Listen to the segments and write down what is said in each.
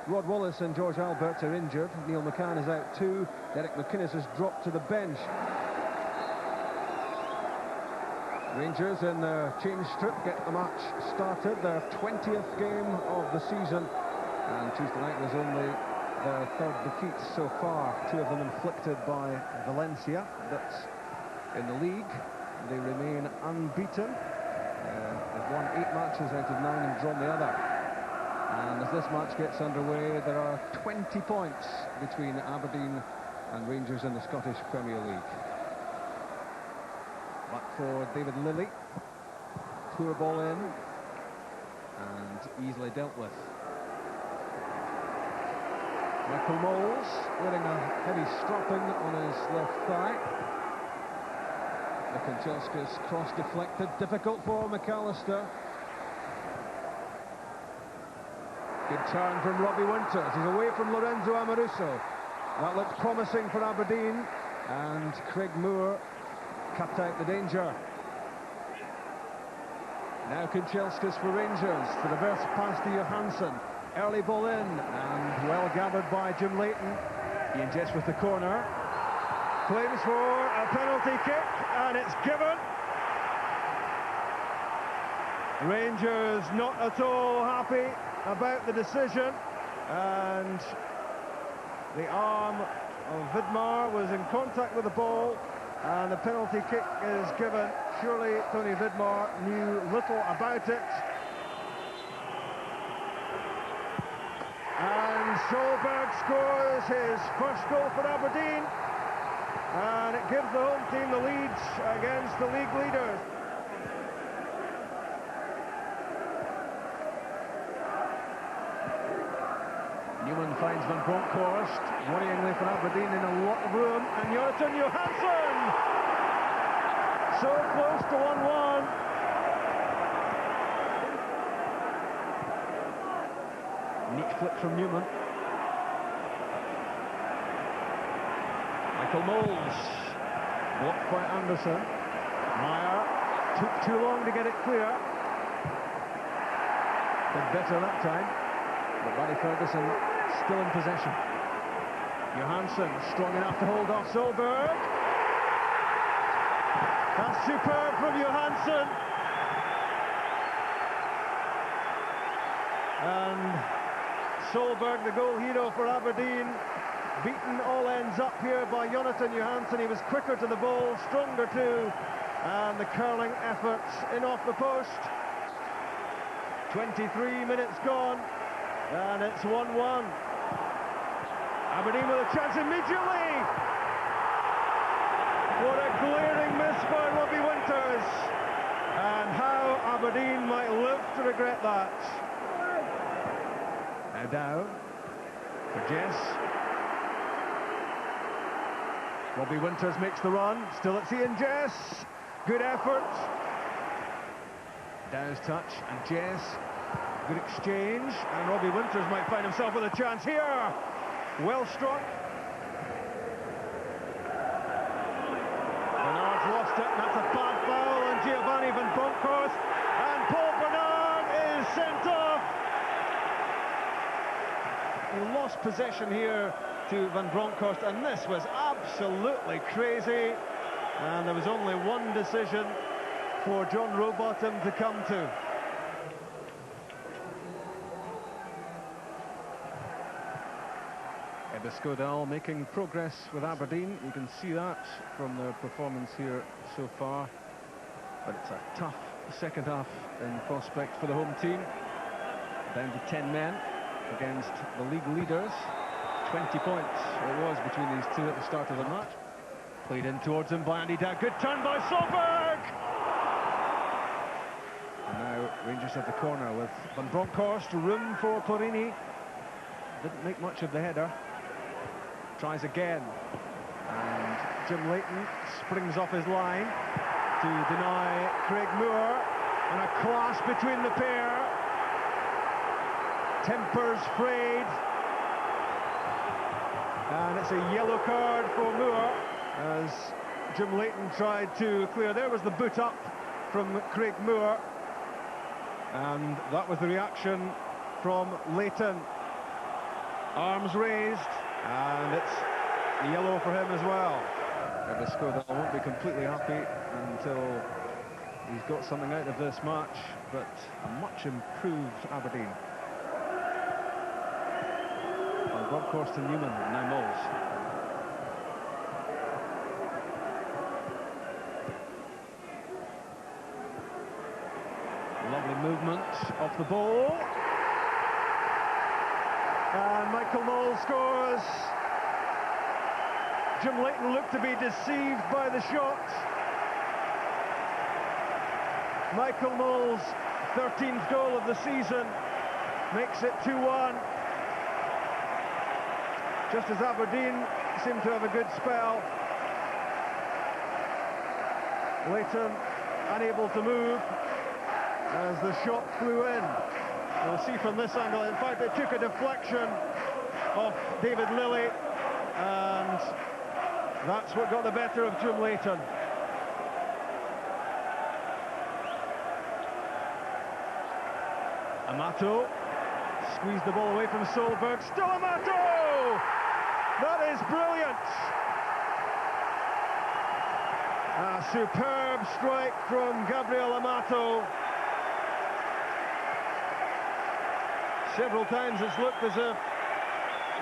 Rod Wallace and George Albert are injured. Neil McCann is out too. Derek McInnes has dropped to the bench. Rangers in their change strip get the match started. Their 20th game of the season. And Tuesday night was only their third defeat so far. Two of them inflicted by Valencia. But in the league, they remain unbeaten. They've won 8 matches out of 9 and drawn the other. And as this match gets underway, there are 20 points between Aberdeen and Rangers in the Scottish Premier League. Back for David Lilley. Poor ball in. And easily dealt with. Michael Moles wearing a heavy strapping on his left thigh. The Kanchelskis cross deflected. Difficult for McAllister. Good turn from Robbie Winters. He's away from Lorenzo Amoruso. That looks promising for Aberdeen. And Craig Moore cut out the danger. Now Kanchelskis for Rangers. The reverse pass to Johansson. Early ball in and well gathered by Jim Leighton. Ian Jess with the corner. Claims for a penalty kick and it's given. Rangers not at all happy about the decision, and the arm of Vidmar was in contact with the ball and the penalty kick is given. Surely Tony Vidmar knew little about it. And Solberg scores his first goal for Aberdeen, and it gives the home team the lead against the league leaders. Newman finds Van Bronckhorst, worryingly for Aberdeen in a lot of room, and Jonatan Johansson! So close to 1-1. Neat flick from Newman. Michael Moles, blocked by Anderson. Meyer took too long to get it clear. Did better that time, but Barry Ferguson still in possession. Johansson strong enough to hold off Solberg. That's superb from Johansson. And Solberg, the goal hero for Aberdeen, beaten all ends up here by Jonatan Johansson. He was quicker to the ball, stronger too, and the curling effort in off the post. 23 minutes gone, and it's 1-1. Aberdeen with a chance immediately. What a glaring miss by Robbie Winters, and how Aberdeen might live to regret that. Now down for Jess. Robbie Winters makes the run. Still it's Ian Jess. Good effort. Dow's touch and Jess. Good exchange. And Robbie Winters might find himself with a chance here. Well struck. Bernard's lost it. That's a bad foul on Giovanni Van Bronckhorst. And Paul Bernard is sent off. He lost possession here to Van Bronckhorst, and this was absolutely crazy, and there was only one decision for John Rowbottom to come to. Ebiscodal making progress with Aberdeen. You can see that from their performance here so far, but it's a tough second half in prospect for the home team. Down to 10 men against the league leaders. 20 points it was between these two at the start of the match. Played in towards him by Andy Dow. Good turn by Solberg! And now Rangers at the corner with Van Bronckhorst. Room for Porini. Didn't make much of the header. Tries again. And Jim Leighton springs off his line to deny Craig Moore. And a clash between the pair. Tempers frayed. And it's a yellow card for Moore as Jim Leighton tried to clear. There was the boot up from Craig Moore, and that was the reaction from Leighton. Arms raised, and it's yellow for him as well. Visco that won't be completely happy until he's got something out of this match, but a much improved Aberdeen. And Broadcourse to Newman, now Moles. Lovely movement off the ball. And Michael Moles scores. Jim Leighton looked to be deceived by the shot. Michael Moles' 13th goal of the season makes it 2-1. Just as Aberdeen seemed to have a good spell, Leighton unable to move as the shot flew in. We'll see from this angle, in fact it took a deflection of David Lilly, and that's what got the better of Jim Leighton. Amato squeezed the ball away from Solberg. Still Amato! That is brilliant! A superb strike from Gabriel Amato. Several times it's looked as if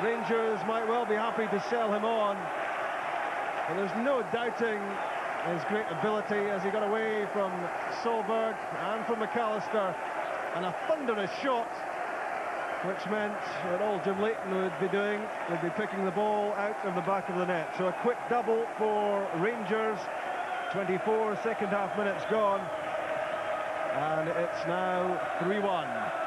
Rangers might well be happy to sell him on. But there's no doubting his great ability as he got away from Solberg and from McAllister. And a thunderous shot, which meant that all Jim Leighton would be doing would be picking the ball out of the back of the net. So a quick double for Rangers. 24 second half minutes gone. And it's now 3-1.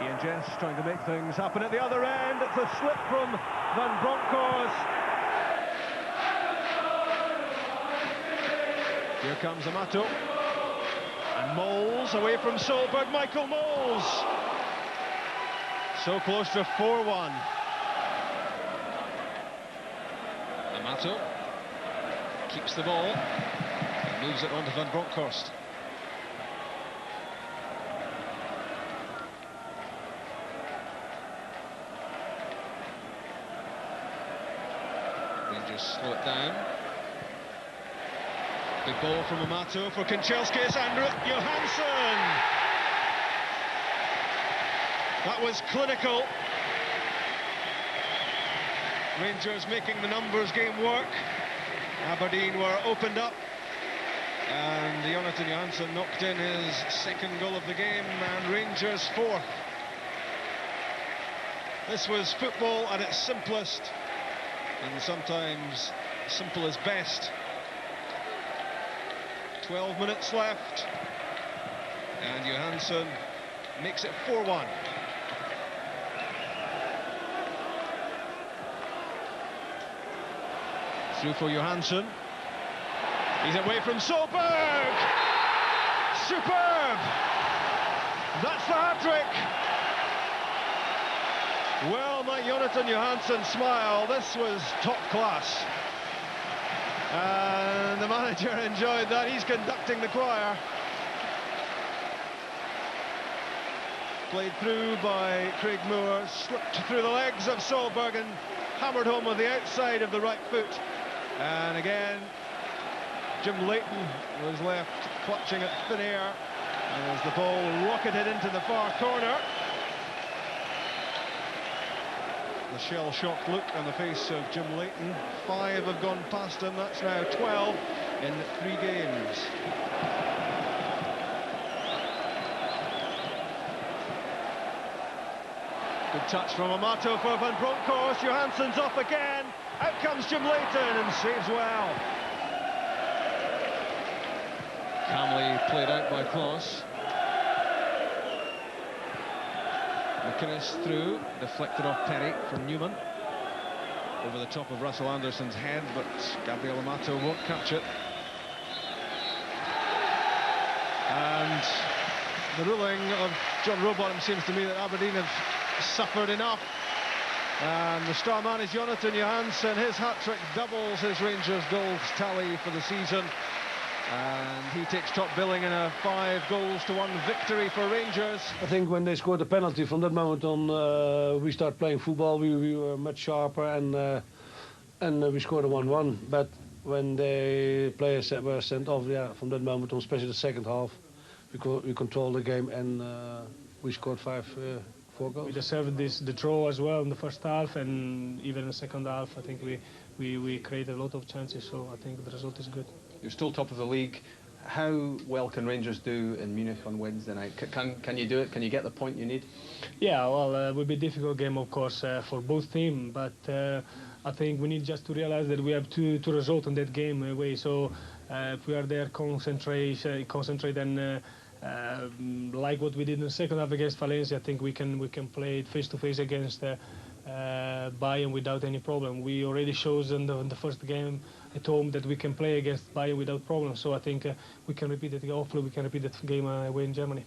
Ian Jess trying to make things happen at the other end. It's a slip from Van Bronckhorst. Here comes Amato. And Moles away from Solberg. Michael Moles. So close to 4-1. Amato keeps the ball and moves it on to Van Bronckhorst. Rangers slow it down. Big ball from Amato for Kanchelskis and Johansson. That was clinical. Rangers making the numbers game work. Aberdeen were opened up, and Jonatan Johansson knocked in his second goal of the game, and Rangers fourth. This was football at its simplest, and sometimes simple is best. 12 minutes left, and Johansson makes it 4-1. Through for Johansson. He's away from Solberg. Superb! That's the hat-trick. Well, might Jonatan Johansson smile. This was top class. And the manager enjoyed that. He's conducting the choir. Played through by Craig Moore, slipped through the legs of Solberg and hammered home with the outside of the right foot. And again, Jim Leighton was left clutching at thin air as the ball rocketed into the far corner. The shell-shocked look on the face of Jim Leighton. 5 have gone past him. That's now 12 in 3 games. Good touch from Amato for Van Bronckhorst. Johansson's off again. Out comes Jim Leighton and saves well. Calmly played out by Kloss. McInnes through, deflected off Perry from Newman. Over the top of Russell Anderson's head, but Gabriel Amato won't catch it. And the ruling of John Rowbottom seems to me that Aberdeen have suffered enough. And the star man is Jonatan Johansson. His hat-trick doubles his Rangers goals tally for the season. And he takes top billing in a 5-goals-to-1 victory for Rangers. I think when they scored the penalty, from that moment on, we started playing football. We were much sharper, and we scored a 1-1. But when the players were sent off, yeah, from that moment on, especially the second half, we controlled the game, and we scored 4 goals. We deserved the draw as well in the first half, and even in the second half, I think we created a lot of chances. So I think the result is good. You're still top of the league. How well can Rangers do in Munich on Wednesday night? Can you do it? Can you get the point you need? Yeah, well, it will be a difficult game, of course, for both teams. But I think we need just to realize that we have two results in that game away. So if we are there, concentrate, and like what we did in the second half against Valencia, I think we can play face to face against Bayern without any problem. We already showed in the first game at home that we can play against Bayern without problem. So I think we can repeat it. Hopefully, we can repeat that game away in Germany.